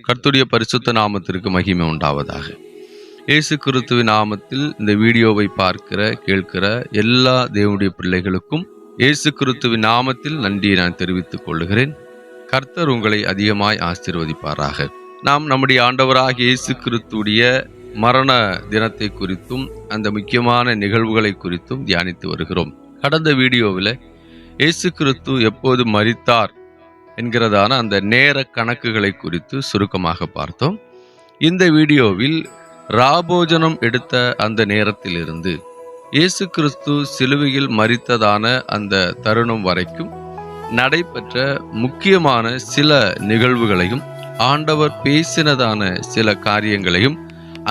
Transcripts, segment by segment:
கர்த்தருடைய பரிசுத்த நாமத்திற்கு மகிமை உண்டாவதாக. இயேசு கிறிஸ்துவின் நாமத்தில் இந்த வீடியோவை பார்க்கிற கேட்கிற எல்லா தேவனுடைய பிள்ளைகளுக்கும் இயேசு கிறிஸ்துவின் நாமத்தில் நன்றியை நான் தெரிவித்துக் கொள்கிறேன். கர்த்தர் உங்களை அதிகமாய் ஆசீர்வதிப்பாராக. நாம் நம்முடைய ஆண்டவராகிய இயேசு கிறிஸ்துடைய மரண தினத்தை குறித்தும் அந்த முக்கியமான நிகழ்வுகளை குறித்தும் தியானித்து வருகிறோம். கடந்த வீடியோவில் இயேசு கிறிஸ்து எப்போது மரித்தார் என்கிறதான அந்த நேர கணக்குகளை குறித்து சுருக்கமாக பார்த்தோம். இந்த வீடியோவில் ராபோஜனம் எடுத்த அந்த நேரத்திலிருந்து இயேசு கிறிஸ்து சிலுவையில் மரித்ததான அந்த தருணம் வரைக்கும் நடைபெற்ற முக்கியமான சில நிகழ்வுகளையும் ஆண்டவர் பேசினதான சில காரியங்களையும்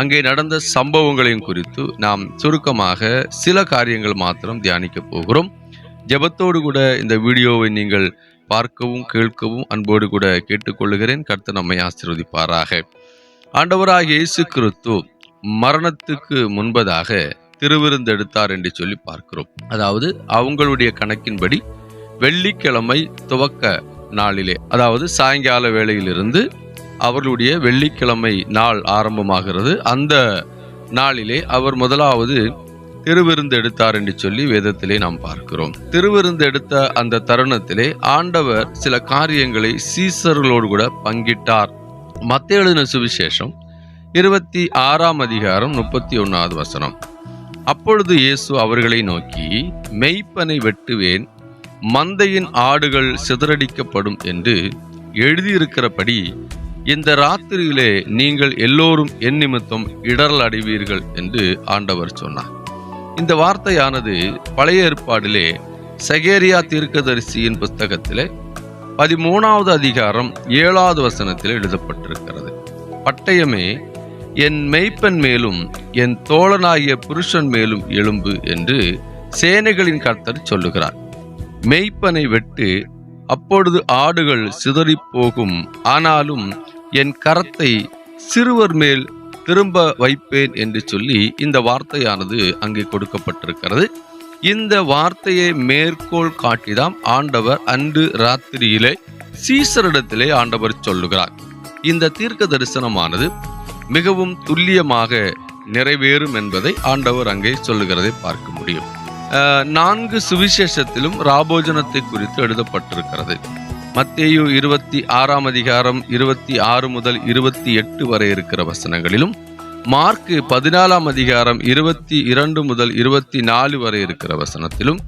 அங்கே நடந்த சம்பவங்களையும் குறித்து நாம் சுருக்கமாக சில காரியங்கள் மாத்திரம் தியானிக்க போகிறோம். ஜெபத்தோடு கூட இந்த வீடியோவை நீங்கள் பார்க்கவும் கேட்கவும் அன்போடு கூட கேட்டுக்கொள்ளுகிறேன். கர்த்தர் நம்மை ஆசீர்வதிப்பாராக. ஆண்டவராகிய இயேசு கிறிஸ்து மரணத்துக்கு முன்பதாக திருவிருந்து எடுத்தார் என்று சொல்லி பார்க்கிறோம். அதாவது அவங்களுடைய கணக்கின்படி வெள்ளிக்கிழமை துவக்க நாளிலே, அதாவது சாயங்கால வேளையிலிருந்து அவர்களுடைய வெள்ளிக்கிழமை நாள் ஆரம்பமாகிறது. அந்த நாளிலே அவர் முதலாவது திருவிருந்து எடுத்தார் என்று சொல்லி வேதத்திலே நாம் பார்க்கிறோம். திருவிருந்து எடுத்த அந்த தருணத்திலே ஆண்டவர் சில காரியங்களை சீசர்களோடு கூட பங்கிட்டார். மத்தேயு எழுதின சுவிசேஷம் 26 31 வசனம். அப்பொழுது இயேசு அவர்களை நோக்கி, மெய்ப்பனை வெட்டுவேன், மந்தையின் ஆடுகள் சிதறடிக்கப்படும் என்று எழுதியிருக்கிறபடி இந்த ராத்திரியிலே நீங்கள் எல்லோரும் என் நிமித்தம் இடரல் அடைவீர்கள் என்று ஆண்டவர் சொன்னார். இந்த வார்த்தையானது பழைய ஏற்பாடிலே சகேரியா தீர்க்கதரிசியின் புஸ்தகத்திலே 13 7 வசனத்தில் எழுதப்பட்டிருக்கிறது. பட்டயமே என் மெய்ப்பன் மேலும் என் தோழனாகிய புருஷன் மேலும் எழும்பு என்று சேனைகளின் கர்த்தர் சொல்லுகிறார். மெய்ப்பனை வெட்டு, அப்பொழுது ஆடுகள் சிதறி போகும், ஆனாலும் என் கரத்தை சிறுவர் மேல் திரும்ப வைப்பேன் என்று சொல்லி இந்த வார்த்தையானது அங்கே கொடுக்கப்பட்டிருக்கிறது. இந்த வார்த்தையை மேற்கோள் காட்டிதான் ஆண்டவர் அன்று ராத்திரியிலே சீசரிடத்திலே ஆண்டவர் சொல்லுகிறார். இந்த தீர்க்க தரிசனமானது மிகவும் துல்லியமாக நிறைவேறும் என்பதை ஆண்டவர் அங்கே சொல்லுகிறதை பார்க்க முடியும். 4 சுவிசேஷத்திலும் ராபோஜனத்தை குறித்து எழுதப்பட்டிருக்கிறது. மத்தேயு 26 26 முதல் 28 வரை இருக்கிற வசனங்களிலும், மார்க்கு 14 22 முதல் 24 வரை இருக்கிற வசனத்திலும்,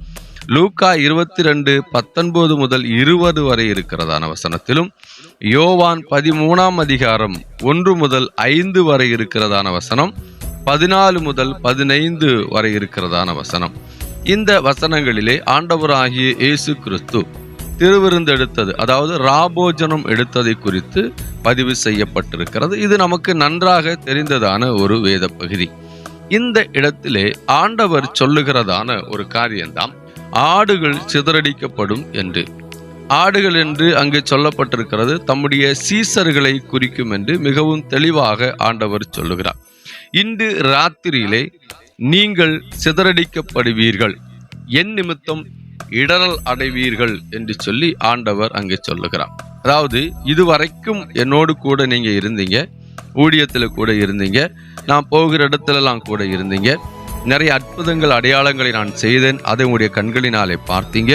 லூக்கா 22 19 முதல் 20 வரை இருக்கிறதான வசனத்திலும், யோவான் 13 1 முதல் 5 வரை இருக்கிறதான வசனம், 14 முதல் 15 வரை இருக்கிறதான வசனம். இந்த வசனங்களிலே ஆண்டவராகிய இயேசு கிறிஸ்து திருவிருந்து எடுத்தது, அதாவது ராபோஜனம் எடுத்ததை குறித்து பதிவு செய்யப்பட்டிருக்கிறது. இது நமக்கு நன்றாக தெரிந்ததான ஒரு வேத பகுதி. இந்த இடத்திலே ஆண்டவர் சொல்லுகிறதான ஒரு காரியம்தான் ஆடுகள் சிதறடிக்கப்படும் என்று. ஆடுகள் என்று அங்கே சொல்லப்பட்டிருக்கிறது தம்முடைய சீசர்களை குறிக்கும் என்று மிகவும் தெளிவாக ஆண்டவர் சொல்லுகிறார். இன்று ராத்திரியிலே நீங்கள் சிதறடிக்கப்படுவீர்கள், என் நிமித்தம் இடரல் அடைவீர்கள் என்று சொல்லி ஆண்டவர் அங்கே சொல்லுகிறார். அதாவது இதுவரைக்கும் என்னோடு கூட நீங்க இருந்தீங்க, ஊழியத்தில் கூட இருந்தீங்க, நான் போகிற இடத்துலலாம் கூட இருந்தீங்க, நிறைய அற்புதங்கள் அடையாளங்களை நான் செய்தேன், அதை உங்களுடைய கண்களினாலே பார்த்தீங்க,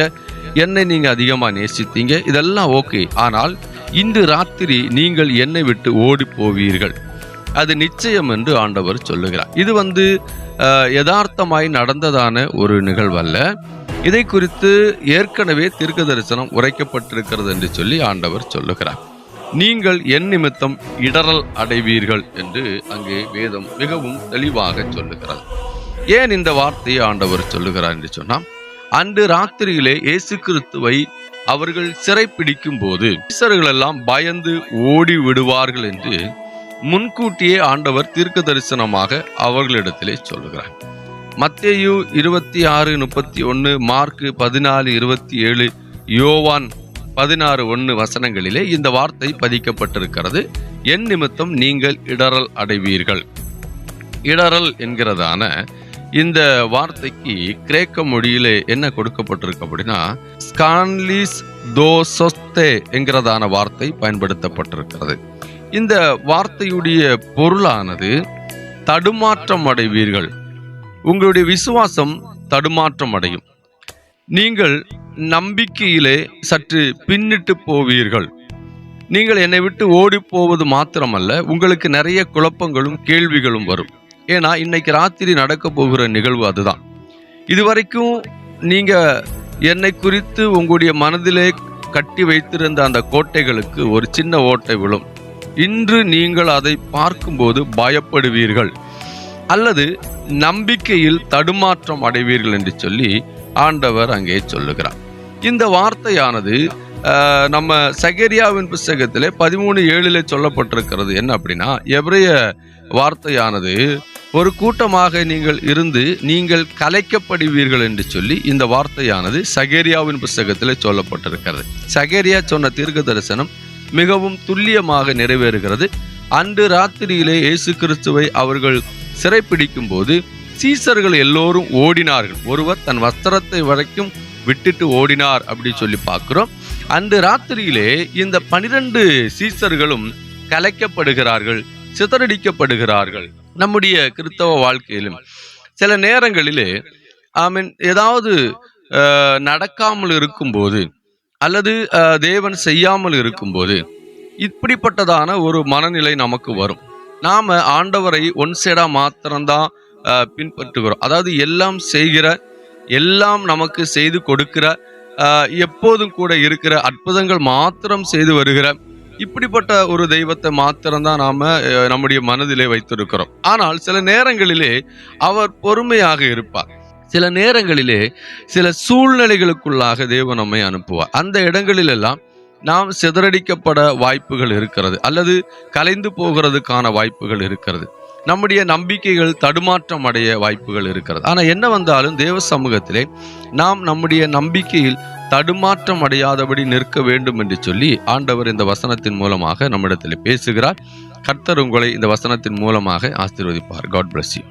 என்னை நீங்க அதிகமா நேசித்தீங்க, இதெல்லாம் ஓகே. ஆனால் இன்று ராத்திரி நீங்கள் என்னை விட்டு ஓடி போவீர்கள், அது நிச்சயம் என்று ஆண்டவர் சொல்லுகிறார். இது யதார்த்தமாய் நடந்ததான ஒரு நிகழ்வல்ல. இதை குறித்து ஏற்கனவே தீர்க்க தரிசனம் உரைக்கப்பட்டிருக்கிறது என்று சொல்லி ஆண்டவர் சொல்லுகிறார். நீங்கள் என் நிமித்தம் இடரல் அடைவீர்கள் என்று அங்கே வேதம் மிகவும் தெளிவாக சொல்லுகிறது. ஏன் இந்த வார்த்தையை ஆண்டவர் சொல்லுகிறார் என்று சொன்னால், அன்று ராத்திரியிலே இயேசு கிறிஸ்துவை அவர்கள் சிறை பிடிக்கும் போது சீசர்கள் எல்லாம் பயந்து ஓடி விடுவார்கள் என்று முன்கூட்டியே ஆண்டவர் தீர்க்க தரிசனமாக அவர்களிடத்திலே சொல்லுகிறார். மத்தேயு 26 31, மார்க்கு 14 27, யோவான் 16 1 வசனங்களிலே இந்த வார்த்தை பதிக்கப்பட்டிருக்கிறது. என் நிமித்தம் நீங்கள் இடரல் அடைவீர்கள். இடரல் என்கிறதான இந்த வார்த்தைக்கு கிரேக்க மொழியிலே என்ன கொடுக்கப்பட்டிருக்கு அப்படின்னா, ஸ்கான்லிஸ் தோசோஸ்தே என்கிறதான வார்த்தை பயன்படுத்தப்பட்டிருக்கிறது. இந்த வார்த்தையுடைய பொருளானது தடுமாற்றம் அடைவீர்கள். உங்களுடைய விசுவாசம் தடுமாற்றம் அடையும். நீங்கள் நம்பிக்கையிலே சற்று பின்னிட்டு போவீர்கள். நீங்கள் என்னை விட்டு ஓடி போவது மாத்திரமல்ல, உங்களுக்கு நிறைய குழப்பங்களும் கேள்விகளும் வரும். ஏன்னா இன்னைக்கு ராத்திரி நடக்க போகிற நிகழ்வு அதுதான். இதுவரைக்கும் நீங்க என்னை குறித்து உங்களுடைய மனதிலே கட்டி வைத்திருந்த அந்த கோட்டைகளுக்கு ஒரு சின்ன ஓட்டை விழும். இன்று நீங்கள் அதை பார்க்கும்போது பயப்படுவீர்கள் அல்லது நம்பிக்கையில் தடுமாற்றம் அடைவீர்கள் என்று சொல்லி ஆண்டவர் அங்கே சொல்லுகிறார். இந்த வார்த்தையானது நம்ம சகரியாவின் புஸ்தகத்திலே 13:7 சொல்லப்பட்டிருக்கிறது. என்ன அப்படின்னா, எபிரேய வார்த்தையானது ஒரு கூட்டமாக நீங்கள் இருந்து நீங்கள் கலைக்கப்படுவீர்கள் என்று சொல்லி இந்த வார்த்தையானது சகரியாவின் புஸ்தகத்திலே சொல்லப்பட்டிருக்கிறது. சகரியா சொன்ன தீர்க்க தரிசனம் மிகவும் துல்லியமாக நிறைவேறுகிறது. அன்று ராத்திரியிலே இயேசு கிறிஸ்துவை அவர்கள் சிறைப்பிடிக்கும் போது சீசர்கள் எல்லோரும் ஓடினார்கள். ஒருவர் தன் வஸ்திரத்தை வரைக்கும் விட்டுட்டு ஓடினார் அப்படி சொல்லி பார்க்கிறோம். அன்று ராத்திரியிலே இந்த 12 சீசர்களும் கலைக்கப்படுகிறார்கள், சிதறடிக்கப்படுகிறார்கள். நம்முடைய கிறிஸ்தவ வாழ்க்கையிலும் சில நேரங்களிலே ஏதாவது நடக்காமல் இருக்கும்போது அல்லது தேவன் செய்யாமல் இருக்கும்போது இப்படிப்பட்டதான ஒரு மனநிலை நமக்கு வரும். நாம ஆண்டவரை ஒன் சைடா மாத்திரம்தான் பின்பற்றுகிறோம். அதாவது எல்லாம் செய்கிற, எல்லாம் நமக்கு செய்து கொடுக்கிற, எப்போதும் கூட இருக்கிற, அற்புதங்கள் மாத்திரம் செய்து வருகிற இப்படிப்பட்ட ஒரு தெய்வத்தை மாத்திரம்தான் நாம நம்முடைய மனதிலே வைத்திருக்கிறோம். ஆனால் சில நேரங்களிலே அவர் பொறுமையாக இருப்பார். சில நேரங்களிலே சில சூழ்நிலைகளுக்குள்ளாக தேவன் நம்மை அனுப்புவார். அந்த இடங்களிலெல்லாம் நாம் சிதறடிக்கப்பட வாய்ப்புகள் இருக்கிறது அல்லது கலைந்து போகிறதுக்கான வாய்ப்புகள் இருக்கிறது. நம்முடைய நம்பிக்கைகள் தடுமாற்றம் அடைய வாய்ப்புகள் இருக்கிறது. ஆனால் என்ன வந்தாலும் தேவ சமூகத்திலே நாம் நம்முடைய நம்பிக்கையில் தடுமாற்றம் அடையாதபடி நிற்க வேண்டும் என்று சொல்லி ஆண்டவர் இந்த வசனத்தின் மூலமாக நம்மிடத்தில் பேசுகிறார். கர்த்தர் உங்களை இந்த வசனத்தின் மூலமாக ஆசீர்வதிப்பார். God bless you.